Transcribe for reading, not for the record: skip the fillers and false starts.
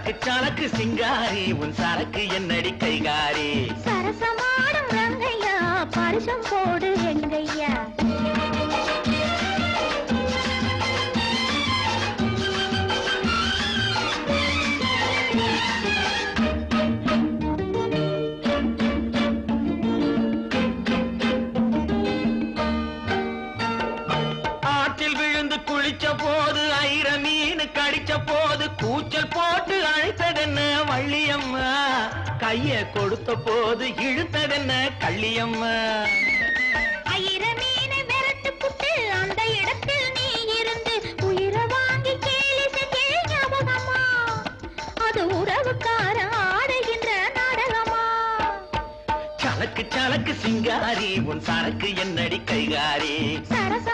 சலக்கு சலக்கு சிங்காரி உன் சரக்கு என்னடி கைகாரி சரசமாடும் ரங்கையா பரிசம் போடு எங்கையா ஆற்றில் விழுந்து குளிச்ச போது ஐர மீன் கடிச்ச போது கூச்சல் போட்டு அழைத்ததென்ன வள்ளியம்மா கைய கொடுத்த போது இழுத்ததென்ன கள்ளியம்மா ஐர மீனை விரட்டு புட்டு அந்த இடத்தில் நீ இருந்து உயிரை வாங்கி கேலி செஞ்சே ஞாபகமா அது உறவுக்கார ஆடுகின்ற நாடகமா சலக்கு சலக்கு சிங்காரி உன் சரக்கு என்னடி கைகாரி சரச